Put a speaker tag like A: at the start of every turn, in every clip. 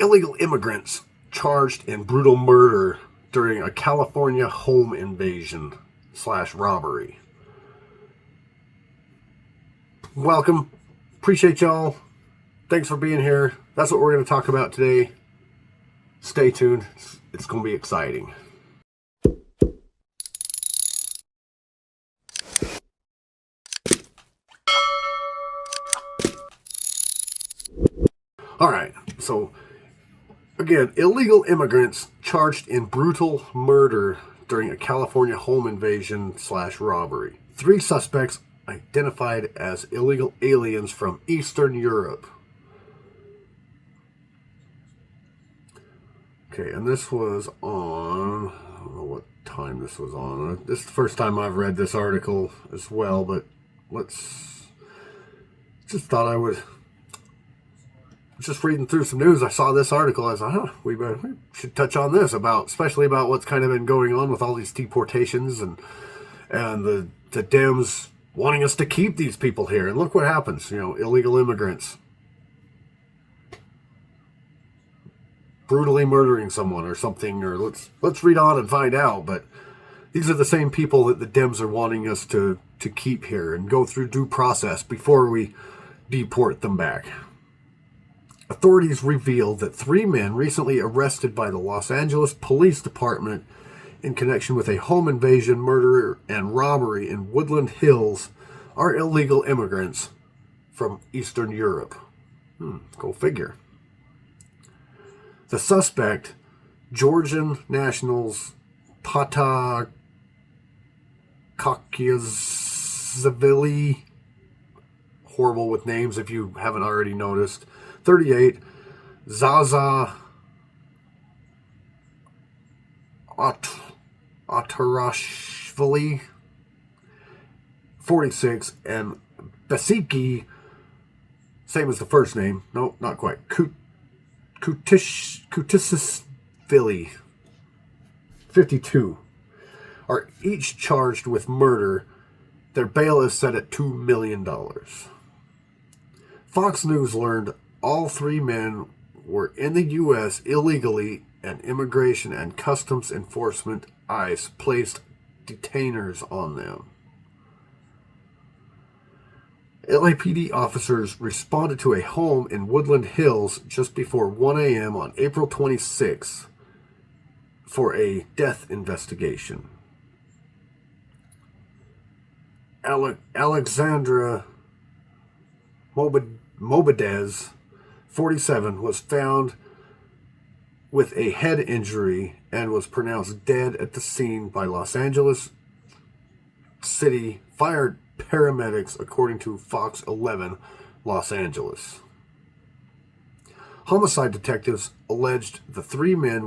A: illegal immigrants charged in brutal murder during a California home invasion / robbery. Welcome. Appreciate y'all. Thanks for being here. That's what we're going to talk about today. Stay tuned. It's going to be exciting. All right. So, again, illegal immigrants charged in brutal murder during a California home invasion / robbery. 3 suspects identified as illegal aliens from Eastern Europe. Okay, and this was on, I don't know what time this was on. This is the first time I've read this article as well, but just thought I would, just reading through some news, I saw this article. I thought, we should touch on this, especially about what's kind of been going on with all these deportations and the Dems wanting us to keep these people here. And look what happens, illegal immigrants brutally murdering someone or something, or let's read on and find out. But these are the same people that the Dems are wanting us to keep here and go through due process before we deport them back. Authorities revealed that 3 men recently arrested by the Los Angeles Police Department in connection with a home invasion, murder, and robbery in Woodland Hills are illegal immigrants from Eastern Europe. Go figure. The suspect, Georgian nationals Pata Kakiazavili, horrible with names if you haven't already noticed, 38, Zaza Atarashvili, 46, and Basiki, same as the first name, no, not quite, Kutisisvili, 52, are each charged with murder. Their bail is set at $2 million. Fox News learned all 3 men were in the U.S. illegally, and Immigration and Customs Enforcement, ICE, placed detainers on them. LAPD officers responded to a home in Woodland Hills just before 1 a.m. on April 26 for a death investigation. Alexandra Mobadez, 47, was found with a head injury and was pronounced dead at the scene by Los Angeles City Fire paramedics, according to Fox 11 Los Angeles. Homicide detectives alleged the three men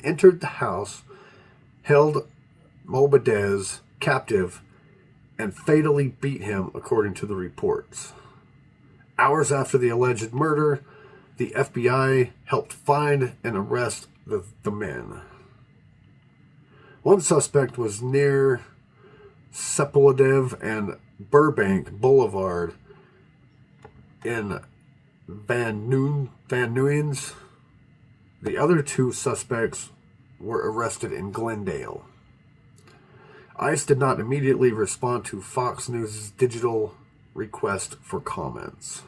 A: entered the house, held Mobadez captive, and fatally beat him, according to the reports. Hours after the alleged murder, the FBI helped find and arrest the men. One suspect was near Sepulvedev and Burbank Boulevard in Van Nuys. The other 2 suspects were arrested in Glendale. ICE did not immediately respond to Fox News' digital request for comments.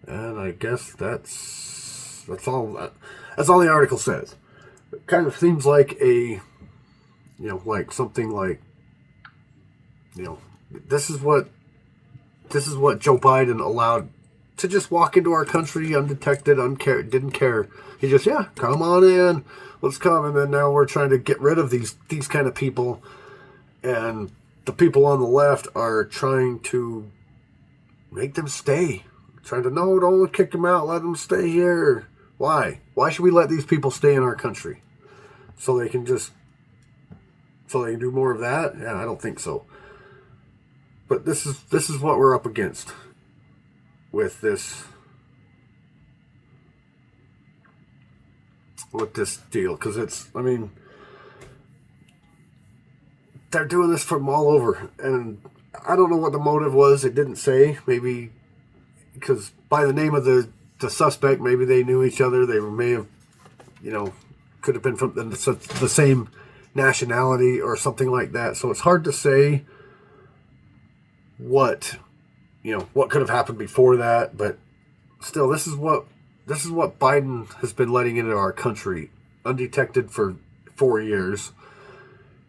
A: And I guess that's all the article says. It kind of seems like something like, this is what Joe Biden allowed to just walk into our country undetected, didn't care. He just, come on in, let's come. And then now we're trying to get rid of these kind of people. And the people on the left are trying to make them stay. Trying to, no, don't kick them out, let them stay here. Why? Why should we let these people stay in our country? So they can do more of that? Yeah, I don't think so. But this is what we're up against with this deal, because they're doing this from all over, and I don't know what the motive was. It didn't say. Maybe because by the name of the the suspect, maybe they knew each other. They may have, could have been from the same nationality or something like that. So it's hard to say what could have happened before that. But still, this is what Biden has been letting into our country undetected for 4 years.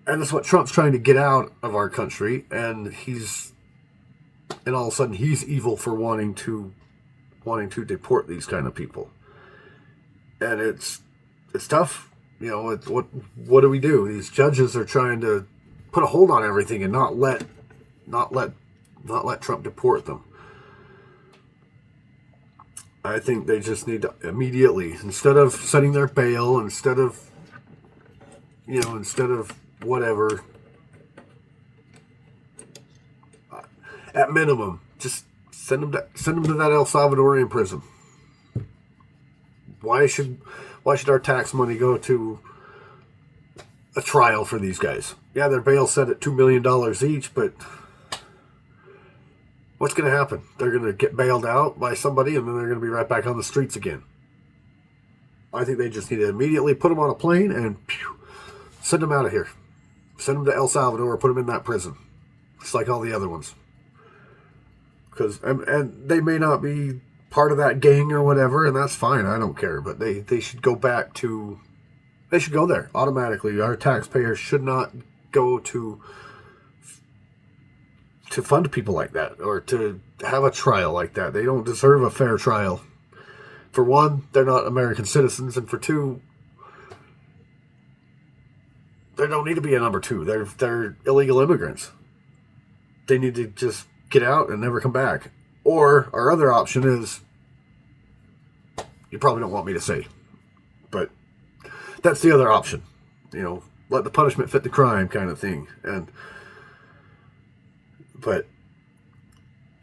A: And that's what Trump's trying to get out of our country. And all of a sudden he's evil for wanting to deport these kind of people. And it's tough. What do we do? These judges are trying to put a hold on everything and not let Trump deport them. I think they just need to immediately, instead of setting their bail, instead of whatever, at minimum, just send them to that El Salvadorian prison. Why should our tax money go to a trial for these guys? Yeah, their bail set at $2 million each, but what's going to happen? They're going to get bailed out by somebody, and then they're going to be right back on the streets again. I think they just need to immediately put them on a plane and send them out of here. Send them to El Salvador, put them in that prison, just like all the other ones. And they may not be part of that gang or whatever, and that's fine. I don't care. But they should go back to... They should go there automatically. Our taxpayers should not go to fund people like that or to have a trial like that. They don't deserve a fair trial. For one, they're not American citizens, and for two, they don't need to be a number two. They're illegal immigrants. They need to just get out and never come back. Or our other option is, you probably don't want me to say, but that's the other option. Let the punishment fit the crime kind of thing. But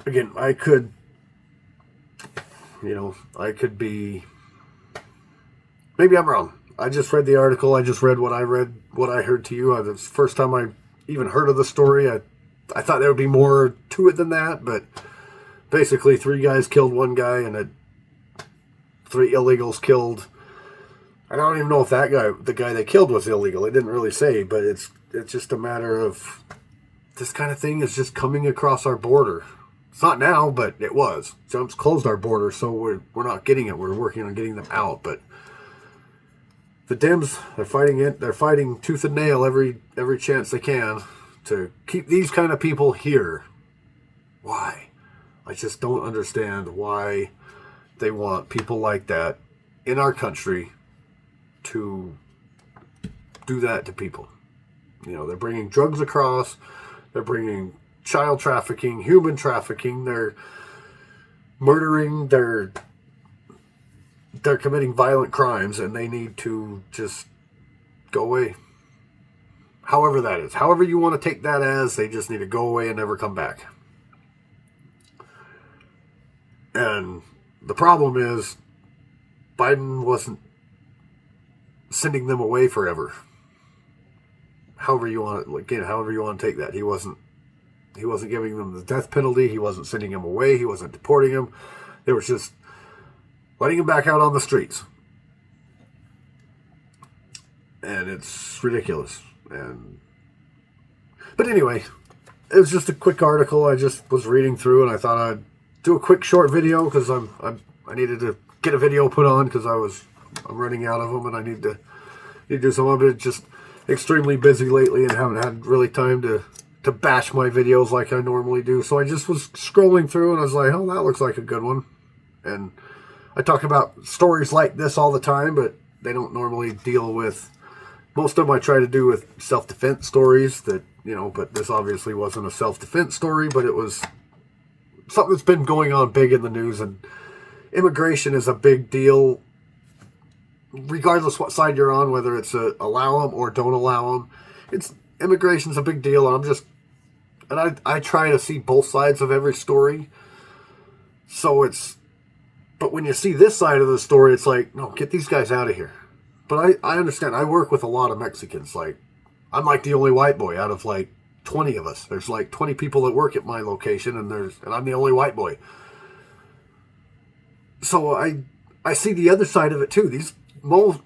A: again, I could be, maybe I'm wrong. I just read the article. I just read what I heard to you. It's the first time I even heard of the story. I thought there would be more to it than that, but basically 3 guys killed 1 guy and 3 illegals killed. I don't even know if the guy they killed was illegal. It didn't really say, but it's just a matter of this kind of thing is just coming across our border. It's not now, but it was. Trump's closed our border, so we're not getting it. We're working on getting them out, but the Dems, they're fighting it. They're fighting tooth and nail every chance they can to keep these kind of people here. Why? I just don't understand why they want people like that in our country to do that to people. They're bringing drugs across. They're bringing child trafficking, human trafficking. They're murdering. They're committing violent crimes, and they need to just go away. However that is. However you want to take that as, they just need to go away and never come back. And the problem is, Biden wasn't sending them away forever. However you want to take that. He wasn't giving them the death penalty. He wasn't sending them away. He wasn't deporting them. They were just letting them back out on the streets. And it's ridiculous. But anyway, it was just a quick article I just was reading through, and I thought I'd do a quick short video because I needed to get a video put on because I'm running out of them, and I need to do some of it. Just extremely busy lately and haven't had really time to bash my videos like I normally do. So I just was scrolling through and I was like, oh, that looks like a good one. And I talk about stories like this all the time, but they don't normally deal with, most of them I try to do with self-defense stories that, but this obviously wasn't a self-defense story, but it was something that's been going on big in the news. And immigration is a big deal regardless what side you're on, whether it's allow them or don't allow them. Immigration's a big deal, and I try to see both sides of every story. But when you see this side of the story, it's like, no, get these guys out of here. But I understand. I work with a lot of Mexicans. I'm like the only white boy out of 20 of us. There's 20 people that work at my location, and I'm the only white boy. So I see the other side of it too. These most,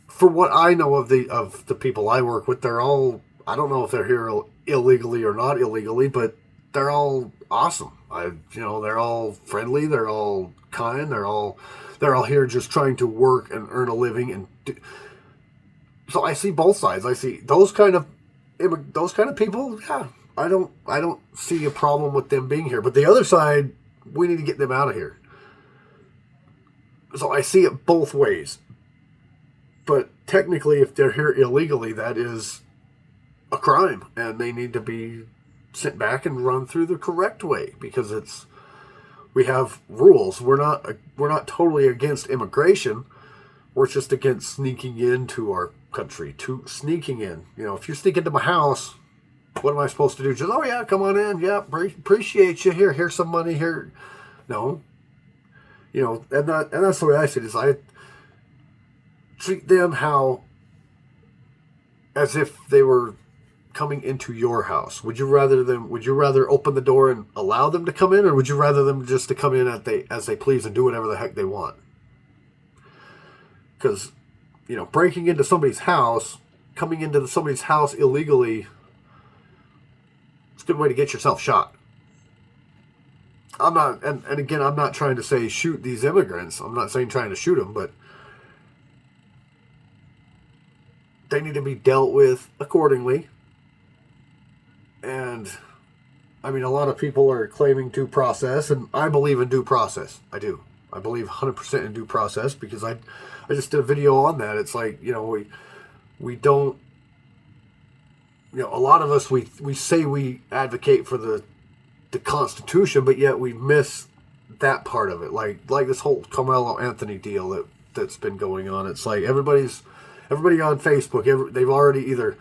A: for what I know of the people I work with, they're all, I don't know if they're here illegally or not illegally, but they're all awesome. They're all friendly. They're all kind. They're all here just trying to work and earn a living. So I see both sides. I see those kind of people. Yeah, I don't see a problem with them being here. But the other side, we need to get them out of here. So I see it both ways. But technically, if they're here illegally, that is a crime, and they need to be sent back and run through the correct way, because we have rules. We're not totally against immigration. We're just against sneaking into our country, to sneaking in. If you sneak into my house, what am I supposed to do? Just, oh yeah, come on in. Yeah, appreciate you. Here's some money. Here, no. And that's the way I see it. Is I treat them as if they were coming into your house. Would you rather open the door and allow them to come in, or would you rather them just to come in as they please and do whatever the heck they want? Because breaking into somebody's house, coming into somebody's house illegally, it's a good way to get yourself shot. I'm not, and again, I'm not trying to say shoot these immigrants. I'm not saying trying to shoot them, but they need to be dealt with accordingly. And I mean, a lot of people are claiming due process, and I believe in due process. I do. I believe 100% in due process, because I just did a video on that. It's like, we don't, a lot of us, we say we advocate for the Constitution, but yet we miss that part of it. Like this whole Carmelo Anthony deal that's been going on. It's like everybody on Facebook, they've already either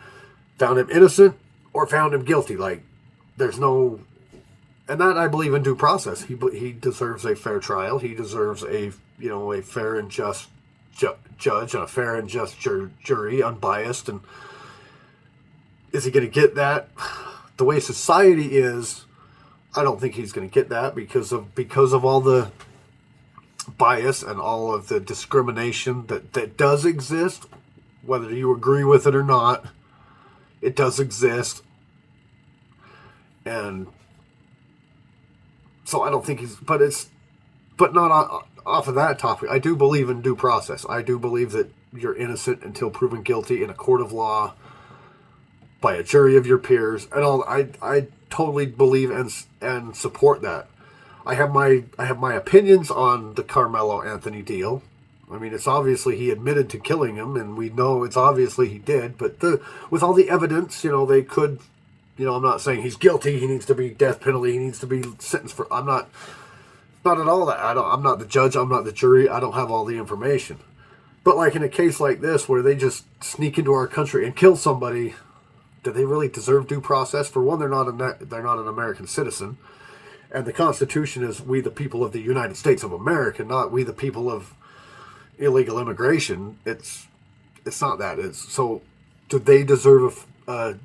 A: found him innocent or found him guilty. Like, there's no, and that I believe in due process. He deserves a fair trial. He deserves a fair and just judge and a fair and just jury, unbiased. And is he going to get that? The way society is, I don't think he's going to get that because of all the bias and all of the discrimination that does exist. Whether you agree with it or not, it does exist. And so I don't think but not off of that topic. I do believe in due process. I do believe that you're innocent until proven guilty in a court of law by a jury of your peers, and all. I totally believe and support that. I have my opinions on the Carmelo Anthony deal. I mean, it's obviously he admitted to killing him, and we know it's obviously he did. But with all the evidence, they could, I'm not saying he's guilty. He needs to be death penalty. He needs to be sentenced for. I'm not at all that. I'm not the judge. I'm not the jury. I don't have all the information. But like in a case like this, where they just sneak into our country and kill somebody, do they really deserve due process? For one, they're not an American citizen, and the Constitution is we the people of the United States of America, not we the people of illegal immigration. It's not that. So do they deserve a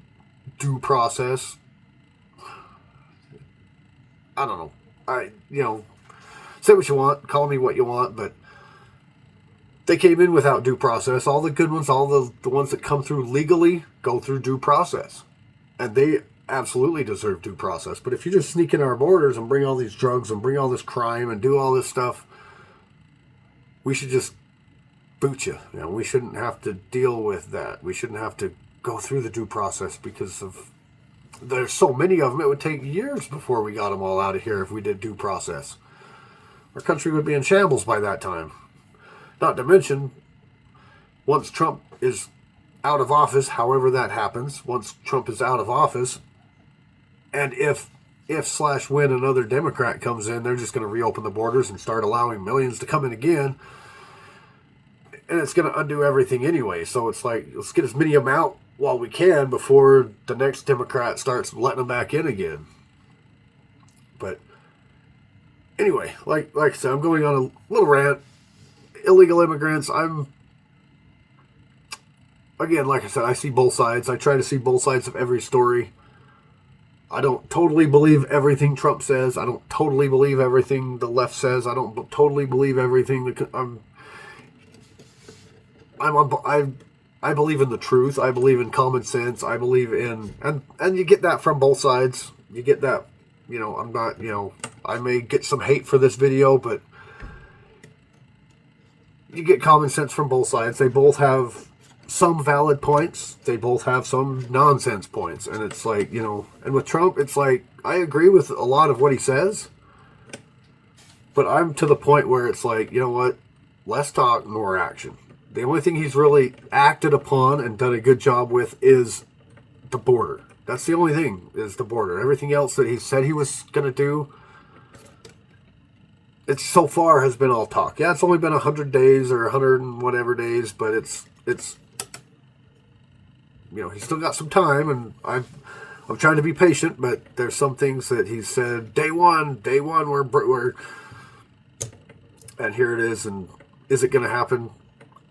A: due process? I don't know. Say what you want, call me what you want, but they came in without due process. All the good ones, all the ones that come through legally, go through due process. And they absolutely deserve due process. But if you just sneak in our borders and bring all these drugs and bring all this crime and do all this stuff, we should just boot you. We shouldn't have to deal with that. We shouldn't have to go through the due process because there's so many of them. It would take years before we got them all out of here if we did due process. Our country would be in shambles by that time. Not to mention, once Trump is out of office, however that happens, once Trump is out of office, and if/when another Democrat comes in, they're just going to reopen the borders and start allowing millions to come in again. And it's going to undo everything anyway. So it's like, let's get as many of them out while we can before the next Democrat starts letting them back in again. But anyway, like I said, I'm going on a little rant. Illegal immigrants, again, like I said, I see both sides. I try to see both sides of every story. I don't totally believe everything Trump says. I don't totally believe everything the left says. I don't totally believe everything. I believe in the truth. I believe in common sense. I believe in, and you get that from both sides. You get that, I'm not, I may get some hate for this video, but you get common sense from both sides. They both have some valid points. They both have some nonsense points. And it's like, and with Trump, it's like, I agree with a lot of what he says, but I'm to the point where it's like, you know what? Less talk, more action. The only thing he's really acted upon and done a good job with is the border. That's the only thing, is the border. Everything else that he said he was going to do, it so far has been all talk. Yeah, it's only been 100 days or 100 and whatever days, but it's he's still got some time, and I'm trying to be patient, but there's some things that he said day one, we're and here it is, and is it going to happen?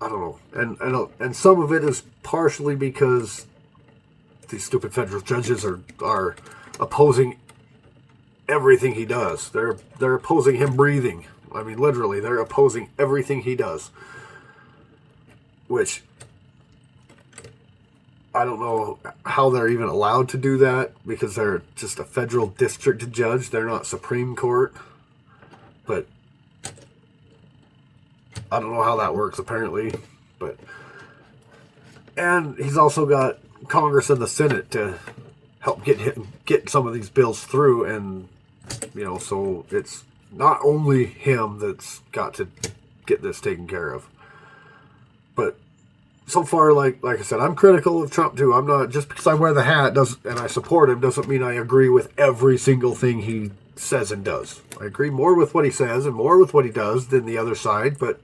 A: I don't know. And some of it is partially because these stupid federal judges are opposing everything he does. They're opposing him breathing. I mean, literally, they're opposing everything he does. Which, I don't know how they're even allowed to do that, because they're just a federal district judge. They're not Supreme Court. But I don't know how that works, apparently. And he's also got Congress and the Senate to help get some of these bills through, and so it's not only him that's got to get this taken care of. But so far, like I said, I'm critical of Trump too. I'm not, just because I wear the hat and I support him doesn't mean I agree with every single thing he says and does. I agree more with what he says and more with what he does than the other side, but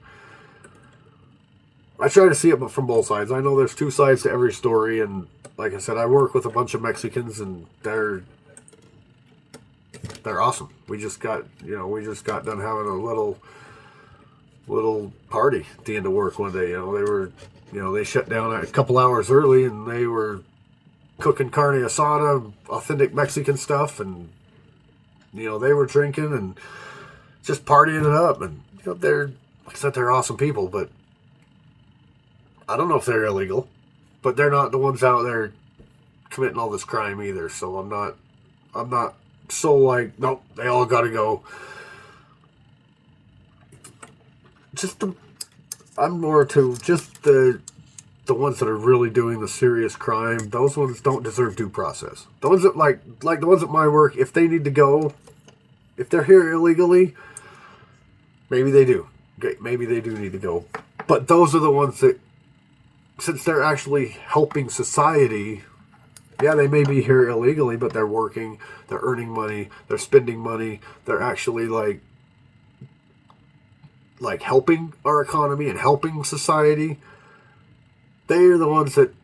A: I try to see it from both sides. I know there's two sides to every story, and like I said, I work with a bunch of Mexicans, and they're awesome. We just got done having a little party at the end of work one day. They shut down a couple hours early, and they were cooking carne asada, authentic Mexican stuff, and they were drinking and just partying it up. And they're, like I said, they're awesome people, but I don't know if they're illegal, but they're not the ones out there committing all this crime either. So I'm not so like, nope, they all got to go. I'm more to just the ones that are really doing the serious crime. Those ones don't deserve due process. The ones that like the ones at my work, if they need to go, if they're here illegally, maybe they do. Okay, maybe they do need to go. But those are the ones that, since they're actually helping society, yeah, they may be here illegally, but they're working, they're earning money, they're spending money, they're actually like helping our economy and helping society. They are the ones that,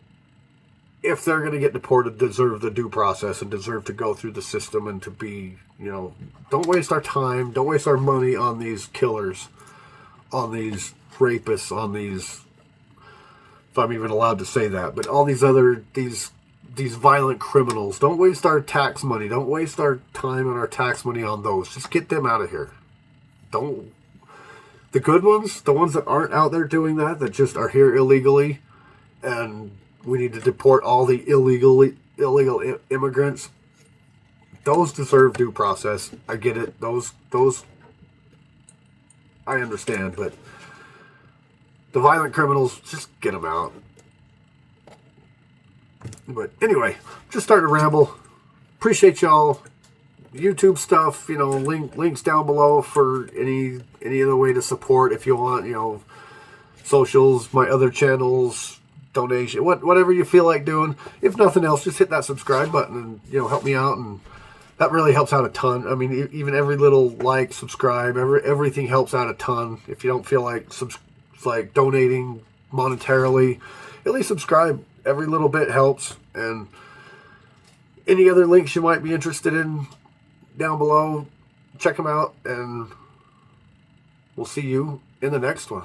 A: if they're going to get deported, deserve the due process and deserve to go through the system and to be, don't waste our time, don't waste our money on these killers, on these rapists, on these, if I'm even allowed to say that, but all these other, these violent criminals. Don't waste our tax money. Don't waste our time and our tax money on those. Just get them out of here. The good ones, the ones that aren't out there doing that just are here illegally, and we need to deport all the illegal immigrants. Those deserve due process. I get it. Those I understand, but the violent criminals, just get them out. But anyway, just starting to ramble. Appreciate y'all. YouTube stuff, links down below for any other way to support if you want, socials, my other channels, donation, whatever you feel like doing. If nothing else, just hit that subscribe button and, help me out, and that really helps out a ton. I mean, even every little like, subscribe, everything helps out a ton. If you don't feel like donating monetarily, at least subscribe. Every little bit helps. And any other links you might be interested in down below, check them out, and we'll see you in the next one.